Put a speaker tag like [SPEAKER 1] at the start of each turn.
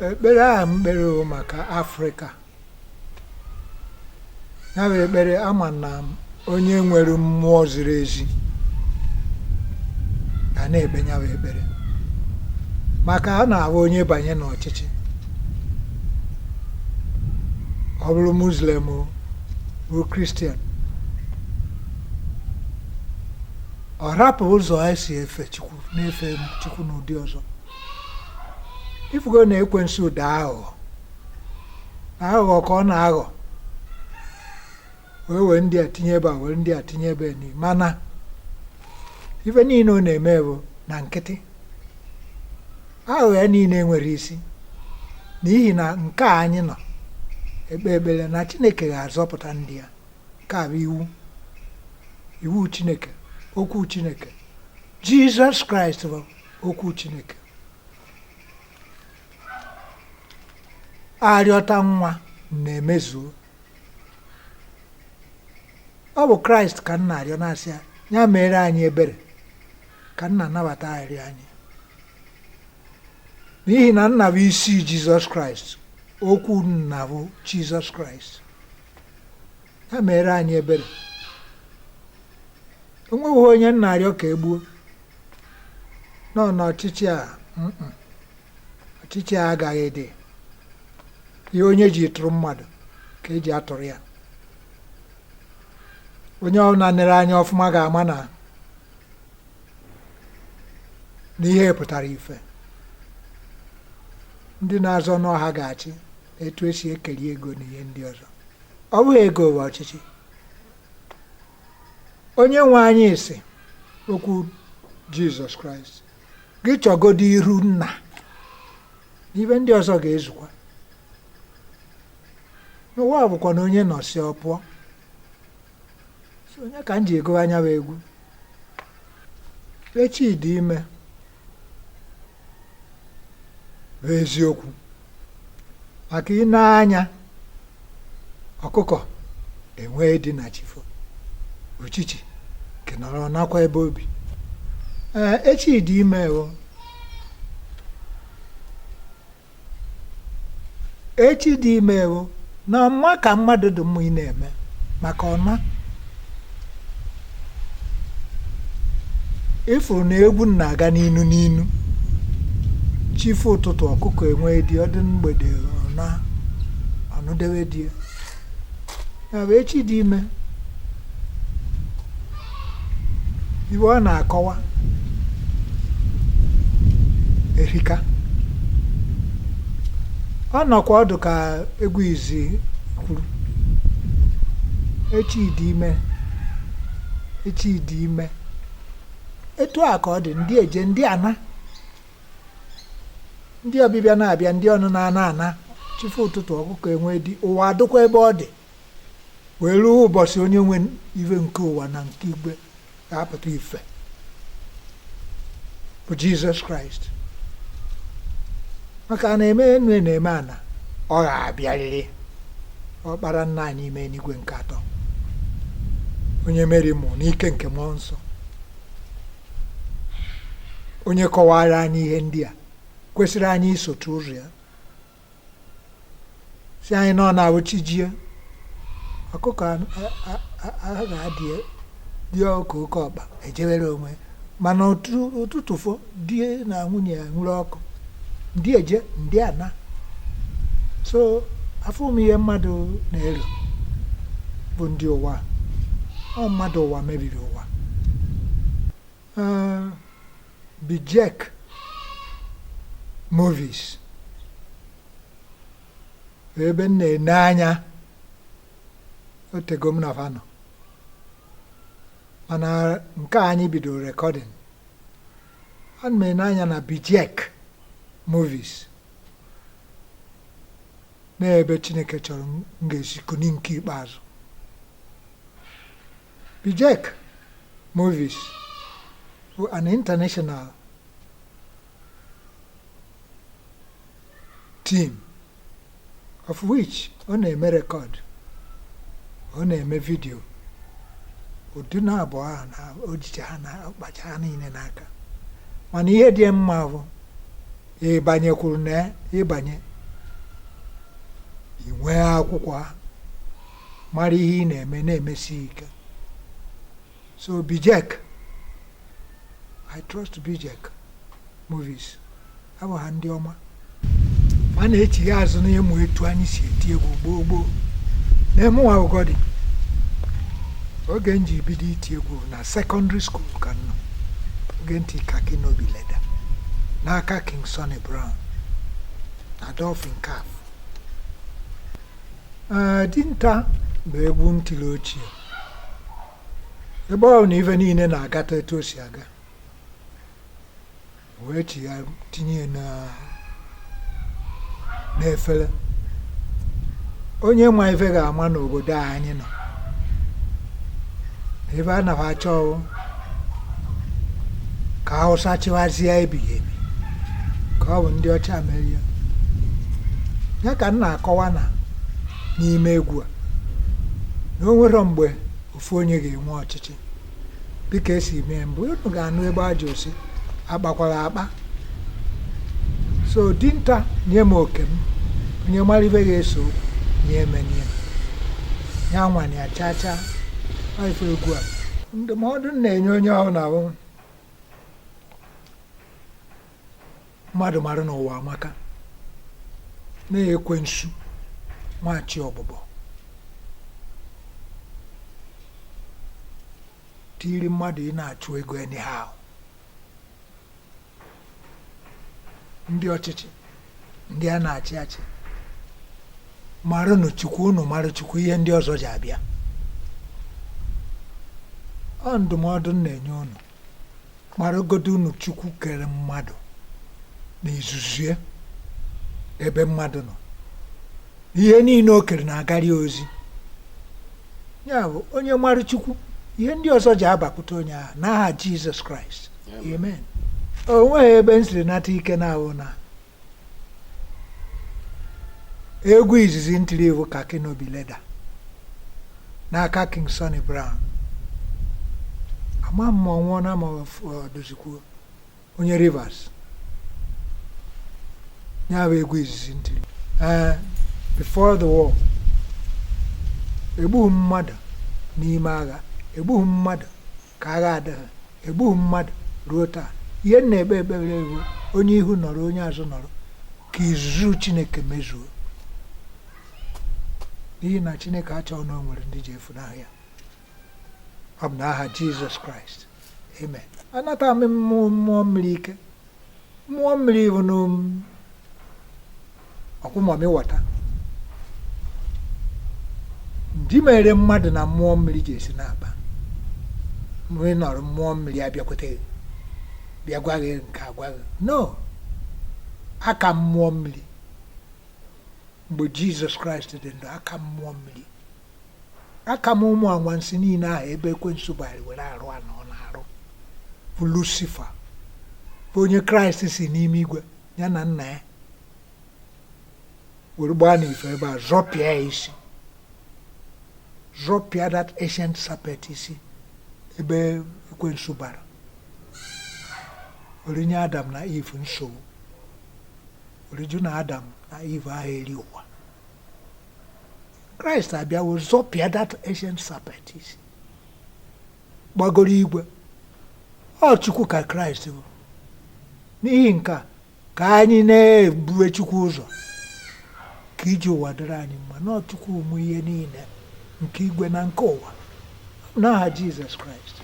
[SPEAKER 1] ekpere a mkpere maka Afrịka ya bụ ekpere ama na onye nwere mmụọ ziri ezi ga na-ekpe ya bụ ekpere maka a na-ahụ onye banye n'ọchịchị ọ bụrụ Muslim o bụrụ Kristian ọ rapụ ụzọ esi efe Chukwu na-efe Chukwu n'ụdị ọzọ ifugo na ekwensu daa aghụghọ ka ọ na-aghọ wee ndị a tinye ebe a were ndị a tinye ebe ni mana ife niile ọ na-eme bụ na nkịtị aghụghọ ya niile nwere isi n'ihi na nke a anyị nọ ekpe ekpere na Chineke ga-azọpụta ndị ya nke a bụ iwu Chineke okwu Chineke Jizọs Kraịst bụ okwu Chineke arịọta nwa na-emezuo ọ bụ Kraịst ka nna arịọ na-asị ya mere anyị ebere ka nna nabata arịrịọ anyị n'ihi na nna bụ isi Jizọs Kraịst okwu nna bụ Jizọs Kraịst ya mere anyị ebere onweghị onye nna arịọ ka egbuo nọ n'ọchịchị ọchịchị a agaghị dị ihe onye ji tụrụ mmadụ ka eji atụrụ ya onye ọbụla nere anya ọfụma ga-ama na ihe pụtara ife ndị na-azọ n'ọha ga-achị etu esi ekeri ego na ihe ndị ọzọ ọ bụghị ego bụ ọchịchị onye nwe anyị si okwu Jizọs Kraịst gị chọgodo iru nna n'ibe ndị ọzọ ga-ezukwa n'ụwa bụkwa na onye nọsi ọ pụọ onye ka m ji ego anya bụ egwu echi dị ime bụ eziokwu maka ị na-anya ọkụkọ enwee dị na chifo uchichi nke nọrọ nakwa ebe obi echi dị ime echi dị ime na mma ka mmadụ dị mma ị na-eme maka ọma ifuru na egwu na-aga n'inu chifu ụtụtụ ọkụkọ enwee dị ọdị mgbede na ọnụdewe dị ya bụ echi dị ime iwe ọ na-akọwa erika ọ nọkwa ọdụ ka egwu izi kwuru echi dị ime etu a ka ọ dị ndị eje ndị ana ndị ọbịbịa na-abịa ndị ọnụ na-ana chifu ụtụtụ ọkụkọ enwe dị ụwa adụkwa ebe ọ dị wee ruo ụbọchị onye nwe ife nke ụwa na nke igwe ga-apụta ife bụ Jizọs Kraịst maka na-eme enu na-eme ana ọ ga-abịarịrị ọkpara nna anyị ime n'igwe nke atọ onye mere mụ n'ike nke mmụọ nsọ onye kọwara anyị ihe ndị a kwesịrị anyị isote ụzọ ya si anyị nọ na-awụchi jie ọkụkọ a ga-adị dị ọkụ oke ọkpa ejewere onwe mana ụtụtụ fo die na nwunye ya nwere ọkụ ndị eje ndị ana so afọ m ihe mmadụ na-elo bụ ndị ụwa ọ mmadụ ụwa mebiri ụwa BIJEC movies ebe m na-ene anya otego m na vanọ mana nke anyị bidoro rekọdịn ana m ene anya na BIJEC movies n'ebe Chineke chọrọ m ga-esikuni nke ikpeazụ BIJEC movies bụ an international team of which ọ na-eme rekọd ọ na-eme vidio ụdị na abụọ ahụ na ojije ha na ọkpacha ha niile n'aka mana ihe dị mma bụ ịbanyekwuru na ịbanye ị nwee akwụkwọ mara ihe ị na-eme na-emesi ike. So BIJEC, I trust BIJEC movies. Abụ ha ndị ọma. Ma na-echighi azụ n'ịmụ etu anyị si eti egwu gboo gboo. Na-eme nwa Goddy. Oge m ji bido iti egwu na secondary school ka nọ. Oge ntị Kaki n'obi leda. N'aka King Sonny Brown. Na Dolphin Calf. Dinta bụ egwu ntịrị ochie. Ebe ọ na ife niile na-agata etu o si aga. Wee tinye n'efere. Onye ma ife ga-ama n'obodo anyị nọ. Ebe a na achọ ka Hausa chịwazie ebighị ebi. Ka ọ bụ ndị ọcha merie. Ya ka m na-akọwa na n'ime egwu a na o nwere mgbe ofu onye ga-enwe ọchịchị dịka esi mee mbụ. Unu ga-anụ ebe aja osi akpakwara akpa. So dinta nye m oke m, onye mara ife ga-eso nye emenye ya nwanyị ya chacha ife egwu a. Ndụmọdụ na-enye onye ọhụrụ na mmadụ mara n'ụwa amaka na-ekwe nsu nwachi ọbụbọ tiri mmadụ ị na-achụ ego anyhow. Ndị ọchịchị ndị a na-achị achị maranụ Chukwu, unu mara Chukwu ihe ndị ọzọ ji abịa. Ọ ndụmọdụ na-enye unu maragodo unu Chukwu kere mmadụ na izuzie ebe mmadụ nọ. Ihe niile o kere na-agara ozi. Ya bụ onye mara Chukwu ihe ndị ọzọ ji abakwute onye ahụ n'aha Jizọs Kraịst. Amen. O nweghị ebe m siri nata ike na-ahụ na egwu izizi ntiri ewu Kaki n'obi leda n'aka King Sonny Brown. Ama m ọnwụọ na ma dozikwuo onye Rivers. Ya bụ egwu izizi ntiri. Before the war, egbughị mmadụ n'ime agha, egbughị mmadụ ka agha adịghị, egbughị mmadụ ruo taa. Ihe na-ekpe ekpere ewu onye ihu nọrọ onye azụ nọrọ ka izuzu Chineke mezuo. N'ihi na Chineke achọghị na o nwere ndị ji efunahụ ya. Ọ bụ n'aha Jizọs Kraịst. Amen. Anata m mmụọ mmiri ike. Mmụọ mmiri bụ ọkwụmọmị wọta. Ndị mere mmadụ na mmụọ mmiri ji esi na-akpa. Mgbe ị nọrọ mmụọ mmiri abịakwute bịa gwa gị nke agwa gị. No. Aka mmụọ mmiri. Mgbe Jizọs Kraịst dị ndụ, aka mmụọ mmiri. Aka m ụmụ anwansi niile ahụ ebe ekwensu bari were arụ anọ na-arụ bụ Lucifer, bụ onye Kraịst si n'ime igwe ya na nna ya were gbaa n'ife ebe a zọpịa ya isi. Zọpịa that ancient serpent isi ebe ekwensu bara. Were nye Adam na Eve nsogbu. Were jụ na Adam na Eve ahụ eri ụwa. Kraịst abịawo zọpịa that ancient serpent isi gbagoro igwe. Ọ Chukwu ka Kraịst bụ. N'ihi nke ka anyị na-ebube Chukwu ụzọ ka iji ụwa dịrị anyị mma. Na Chukwu ụmụ ihe niile nke igwe na nke ụwa n'aha Jizọs Kraịst.